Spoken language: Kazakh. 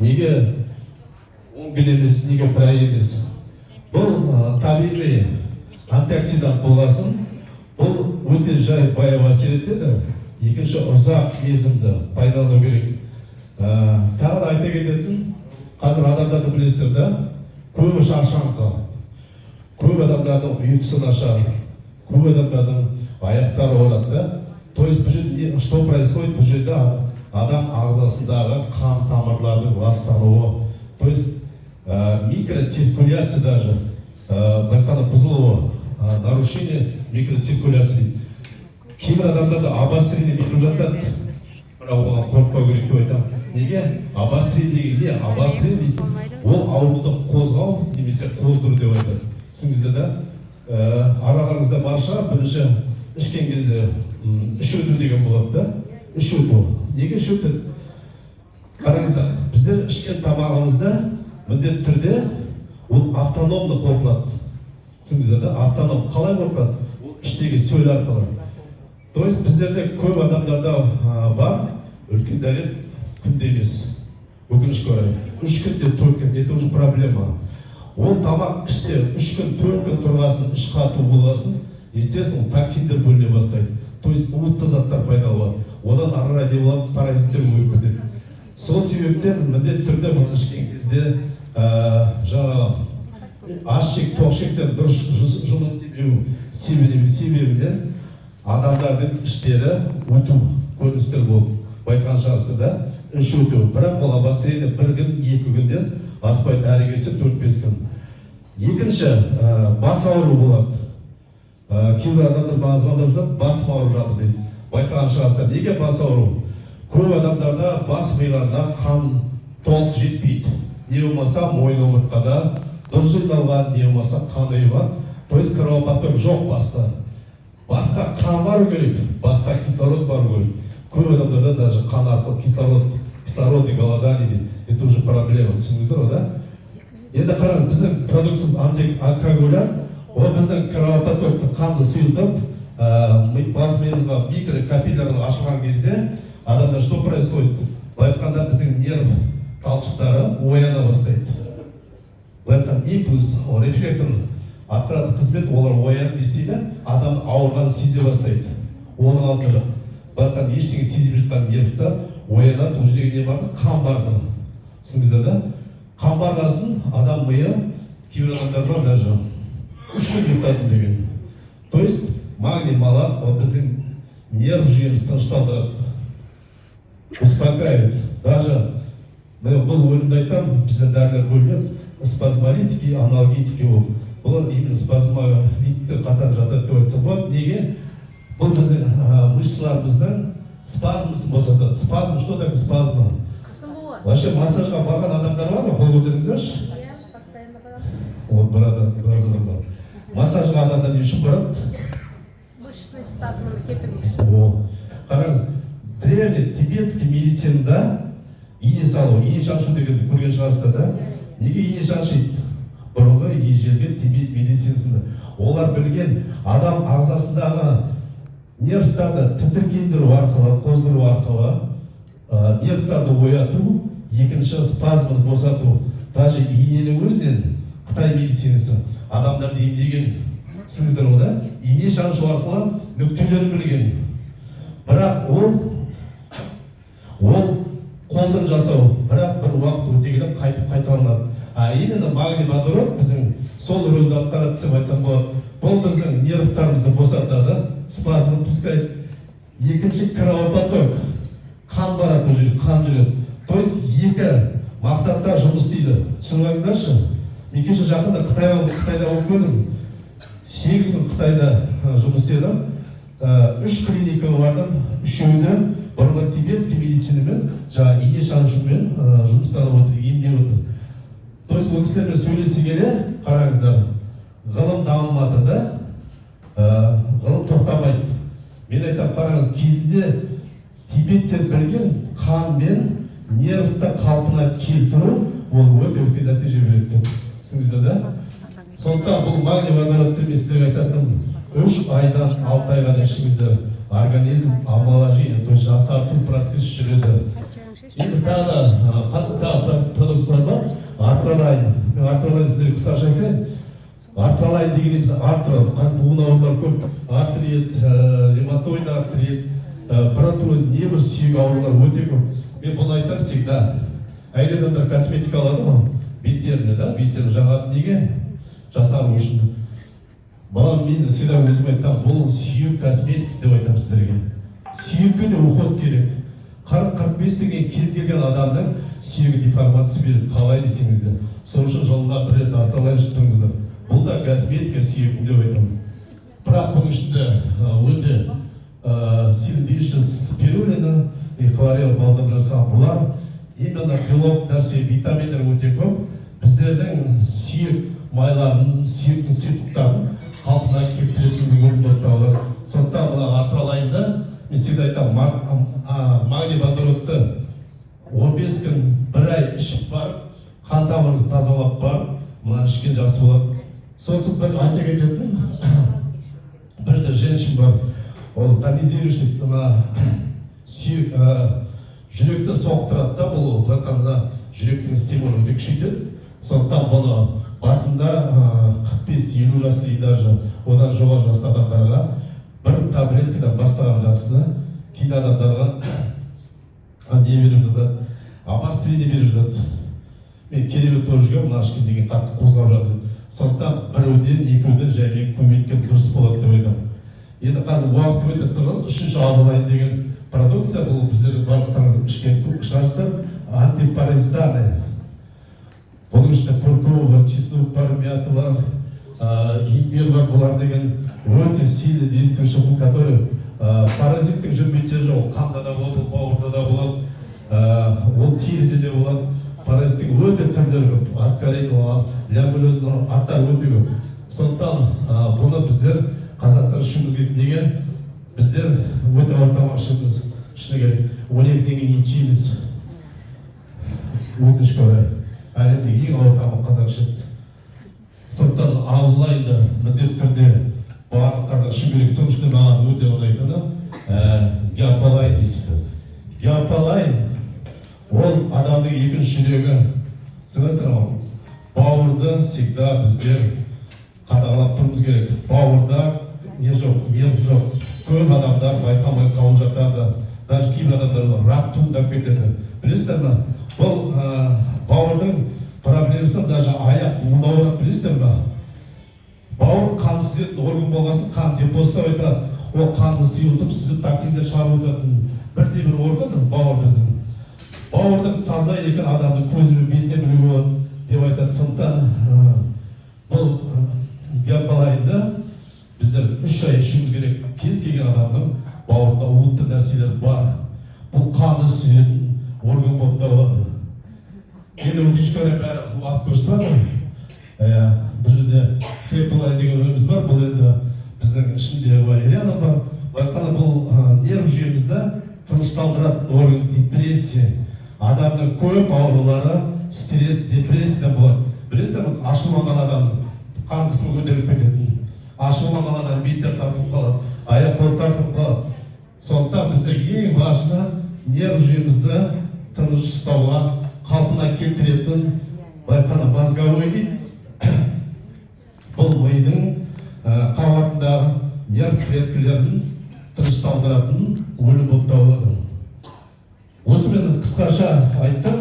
неге 10 күн емес, неге бір ай емес. Бұл табиғи антиоксидант болғасын, бұл өте жай баяу әсер етеді. Екінші, ұзақ мерзімді пайдалану керек. Тағы да айта кететін, қазір адамдарды білесіздер да, көбі шаршаңқы, көп адамдардың ұйқысы нашар, көп адамдардың аяқтары ауырады да. То есть бұл жерде что происходит? Бұл жерде адам ағзасындағы қан тамырлардың ластануы, то есть микроциркуляция даже, байқана бұзылуы, нарушение микроциркуляции. Кейбір адамдарда обострение беріп жатады, бірақ оған қорықпау керек деп айтамын. Неге? Обострение не? Обострение ол ауруды қозғау немесе қоздыру деп айтады. Түсініңіздер да? Араларыңызда барша бірінші ішкен кезде іш өту деген болады да? Іш өту. Неге іш өтеді? Қараңыздар, біздер ішкен тамағымызда міндетті түрде ол автономды қорытылады. Түсініңіздер да? Автоном қалай қорытылады? Ол іштегі сөл арқылы. То есть біздерде көп адамдарда бар, үлкен дәрет күнде емес, өкінішке орай. 3 күнде 4 күн, это уже проблема. Ол тамақ іште 3 күн 4 күн тұрғасын, іш қату болғасын, естественно, токсиндер бөліне бастайды. То есть уытты заттар пайда болады. Одан ары қарай не болады, паразиттер өтеді. Сол себептен міндетті түрде бұны ішкен кезде жаңағы ашшек, тоқшектен дұрыс жұмыс істемеу себебінен адамдардың іштері өту көріністер болып байқан шығарсы да, іш өту. Бірақ бұл обострение 1 күн, 2 күнден аспайды, әрі келсе 4-5 күн. Екінші, бас ауыру болады. Кейбір адамдар маңызғанда бас ауырып жатыр дейді. Байқан шығарсы. Неге бас ауыру? Көп адамдарда бас миларына қан толық жетпейді. Не болмаса мойын омыртқада дұрыс жиналған, не болмаса қан ұйыған. То есть кровопоток жоқ баста. Басқа қан бару керек, басқа кислород бару керек. Көп адамдарда даже қан арқылы кислородный голодание дейді. Это уже проблема. Түсіндіңіздер ғой, да? Енді қараңыз, біздің продукция антиалкоголян, ол біздің кровопотокты қанды сұйылтып, бас миымызға микрокапиллярны ашылған кезде адамда что происходит? Байқанда біздің нерв талшықтары ояна бастайды. Байқан импульс, рефлекторлы атқаратын қызмет, олар оянып істейді, адам ауырғанын сезе бастайды. Оның алдында байқан ештеңе сезіп жатқан нервтер оянады, ол жерге не барды? Қан барды. Түсіндіңіздер да? Қан барғасын адам миы кейбір адамдарда даже 3 күн ұйықтайтын деген. То есть магний малат біздің нерв жүйемізді тыныштандырады, успокаивает. Даже бұл ойында айтамын, біздің дәрілер бөлінеді, спазмолитики, аналгетики болып. Бұл именно спазмолитті қатар жатады деп айтса болады. Неге? Бұл біздің мышцаларымыздың спазмысын босатады. Спазм, что такое спазм? Қысылуы. Вообще массажға барған адамдар бар ма? Қол көтеріңіздерші? Иә, постоянно барамыз. Вот біраз адам бар. Массажға адамдар не үшін барады? Мышечный спазмын кетіру үшін. Қараңыз, древний тибетский медицинада ине салу, ине шаншу дегенді көрген шығарсыздар да? Неге ине шаншиды? Бұрынғы ежелгі тибет медицинасында. Олар білген адам ағзасындағы нервтарды тітіркендіру арқылы, қоздыру арқылы нервтарды ояту, екінші спазмды босату. Даже иненің өзінен Қытай медицинасы адамдарды емдеген. Түсініңіздер ғой да? Ине шаншу арқылы нүктелерін білген. Бірақ ол қолдан жасау, бірақ бір уақыт өте келіп қайталанады. Именно магний водород біздің сол рөлді атқарады деп айтсам болады. Бұл біздің нервтарымызды босатады, спазмды пускайды. Екінші кровопоток, қан барады бұл жерге, қан жүреді. То есть екі мақсатта жұмыс істейді. Түсініңіздерші? Екінші жақында Қытайда болып көрдім. 8 күн Қытайда жұмыс істедім. 3 клиникаға бардым, 3-еуіне бұрынғы тибетский медицинамен, жаңа ине шаншумен жұмыстанып отыр, емдеп отыр. То есть ол кісілермен сөйлесе келе, қараңыздар, ғылым дамымады да, ғылым тоқтамайды. Мен айтам, қараңыз, кезінде Тибеттен білген қан мен нервті қалпына келтіру, ол өте үлкен нәтиже береді. Түсініңіздер да? Сондықтан бұл магний водородты мен сіздерге айтатыным, 3 айдан 6 айға дейін ішіңіздер организм омоложение, то есть жасарту процесс жүреді. Енді тағы артралайн сіздерге қысқаша айтайын. Артралайн дегеніміз артрал, буын аурулар көп, артрит, ревматоид артрит, протез, небір сүйек аурулар өте көп. Мен бұны айтам всегда. Әйел адамдар косметика алады ма? Беттеріне, да? Беттеріне жағады неге? Жасау үшін. Маған мен всегда өзім айтам, бұл сүйек косметикасы деп айтам сіздерге. Сүйекке де уход керек. 40-45 деген кез келген адамның сүйегі деформация береді. Қалай десеңіздер. Сол үшін жылына бір рет артралайн жұттыңыздар. Бұл да косметика сүйегін деп айтам. Бірақ бұның ішінде өте сильнейший спирулина и хлорел балдырдаса бұлар именно белок нәрсе витаминдер өте көп. Біздердің сүйек майларын, сүйектің сұйықтықтарын қалпына келтіретін бөлімдер. Сондықтан мына артралайнда мен всегда айтам, магний водородты 15 күн, бір ай ішіп барып, қан тамырыңызды тазалап барып, мына ішкен жақсы болады. Сосын бір айта кететін, бір женщин бар, ол тонизирующий сүйек жүректі соқтырады да, бұл жүректің стимулы өте күшейтеді. Сондықтан бұны басында 45-50 жас дейді даже одан жоғары жас адамдарға бір таблеткадан бастаған жақсыны, кейде адамдарға не беріп жатады, амастрин беріп жатады. Мен керемет көріп жүргенмін, мына ішкен деген қатты қозғап жатыр. Сондықтан біреуден, екеуден жаймен көмектен дұрыс болады деп айтамын. Енді қазір уақыт өте тығыз, үшінші артралайн деген продукция, бұл біздердің барлықтарыңыз ішкен шығарсыздар, антипаразитарный. Бұның ішінде куркума, чеснок бар, мята бар, имбирь бар, бұлар деген өте сильный действующий, который паразиттің жүрмейтін жоқ, қанда да болады, бауырда да болады, ол теріде де болады. Паразиттің өте түрлері көп, аскарин, лямбулездің аттар өте көп. Сондықтан бұны біздер қазақтар ішіміз керек. Неге? Біздер өте ортамақ ішіміз ішіне керек. 12 теңге ет жейміз. Өкінішке орай. Әлемдегі ең ортамақ қазақ ішеді. Сондықтан онлайнда міндетті түрде барлық қазақ ішу керек. Соның ішінде маған өте ұнайтыны геопалайн дейді. Геопалайн ол адамның екінші жүрегі. Сіңіздер ма? Бауырды всегда біздер қадағалап тұрмыз керек. Бауырда не жоқ, нерв жоқ. Көп адамдар байқамай қалып жатады. Даже кейбір адамдар рак туындап кетеді. Білесіздер ме? Бұл бауырдың проблемасы даже аяқ буын ауырады, білесіздер ме? Бауыр қан сізетін орган болғасын, қан депосы деп айтады. Ол қанды сұйылтып, сізді токсиндер шығарып өтетін бірде-бір орган бауыр біздің. Бауырдың таза екен адамның көзімен бетіне білуге болады деп айтады. Сондықтан бұл геопалайнда біздер 3 ай ішуіміз керек. Кез келген адамның бауырда уытты нәрселер бар. Бұл қанды сұйылтын орган болып табылады. Енді өкінішке орай бәрі уақыт көрсетіп жатыр. Бұл жерде геопалайн деген өніміз бар. Бұл енді біздің ішінде валериана бар. Байқана бұл нерв жүйемізді тынышталдыратын орган, депрессия. Адамның көп аурулары стресс, депрессия болады. Білесіздер ме? Ашуланған адамның қан қысымы көтеріліп кетеді. Ашуланған адам беттер тартып қалады, аяқ-қолы тартып қалады. Сондықтан бізде ең важны нерв жүйемізді тыныш ұстауға, қалпына келтіретін байқана мозговой дейді. Бұл мидың қабатындағы нерв клеткаларын тынышталдыратын өлі болып табылады. Осы мен қысқаша айттым.